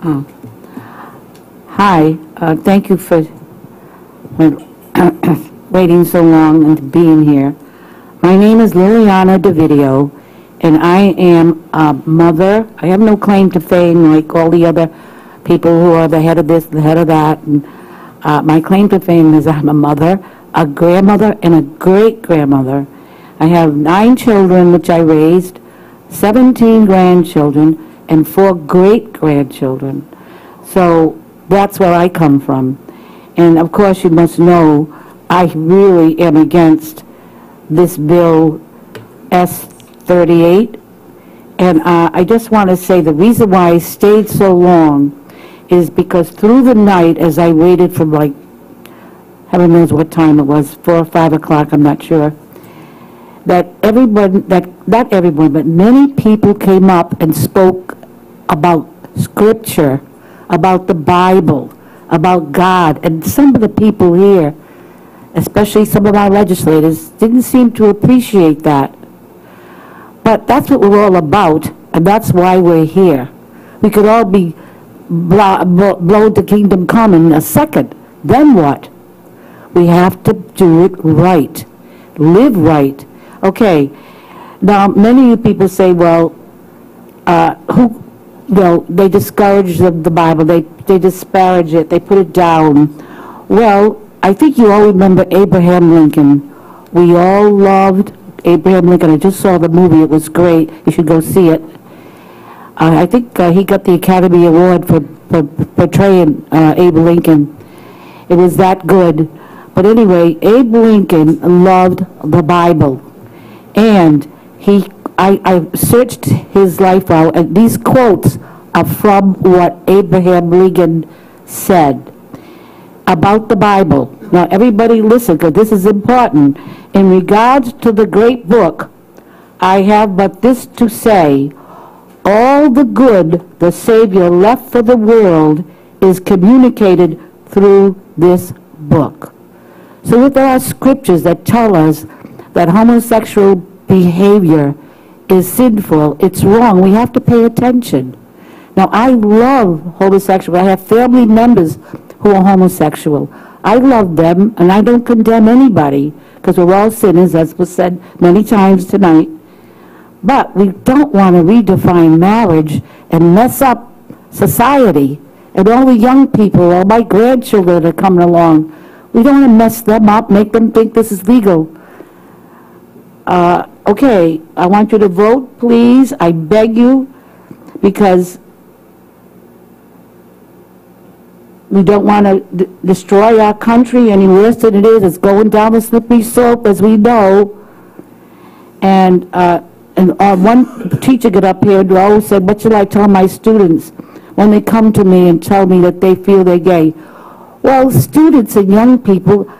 Oh. Hi, thank you for waiting so long and being here. My name is Liliana DeVideo, and I am a mother. I have no claim to fame like all the other people who are the head of this, the head of that. And, my claim to fame is I'm a mother, a grandmother, and a great-grandmother. I have 9 children, which I raised, 17 grandchildren, and 4 great-grandchildren. So that's where I come from. And of course you must know I really am against this bill S-38. And I just want to say the reason why I stayed so long is because through the night, as I waited for, like, heaven knows what time it was, 4 or 5 o'clock, I'm not sure, that everyone, not everyone, but many people came up and spoke about Scripture, about the Bible, about God. And some of the people here, especially some of our legislators, didn't seem to appreciate that. But that's what we're all about, and that's why we're here. We could all be blown to kingdom come in a second. Then what? We have to do it right. Live right. Okay. Now, many of you people say, well, they discourage the Bible. They disparage it. They put it down. Well, I think you all remember Abraham Lincoln. We all loved Abraham Lincoln. I just saw the movie. It was great. You should go see it. I think he got the Academy Award for portraying Abe Lincoln. It was that good. But anyway, Abe Lincoln loved the Bible. And I searched his life out, and these quotes are from what Abraham Lincoln said about the Bible. Now, everybody listen, because this is important. In regards to the great book, I have but this to say: all the good the Savior left for the world is communicated through this book. So if there are scriptures that tell us that homosexual behavior is sinful, it's wrong, we have to pay attention. Now, I love homosexual. I have family members who are homosexual. I love them, and I don't condemn anybody, because we're all sinners, as was said many times tonight. But we don't want to redefine marriage and mess up society. And all the young people, all my grandchildren that are coming along, we don't want to mess them up, make them think this is legal. Okay, I want you to vote, please. I beg you, because we don't want to destroy our country any worse than it is. It's going down the slippery slope, as we know. And one teacher got up here and always said, what should I tell my students when they come to me and tell me that they feel they're gay? Well, students and young people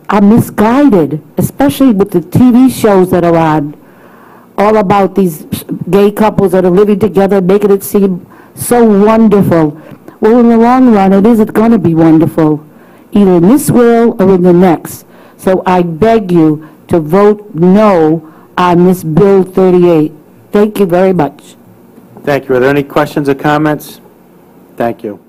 are misguided, especially with the TV shows that are on, all about these gay couples that are living together, making it seem so wonderful. Well, in the long run, it isn't going to be wonderful, either in this world or in the next. So I beg you to vote no on this Bill 38. Thank you very much. Thank you. Are there any questions or comments? Thank you.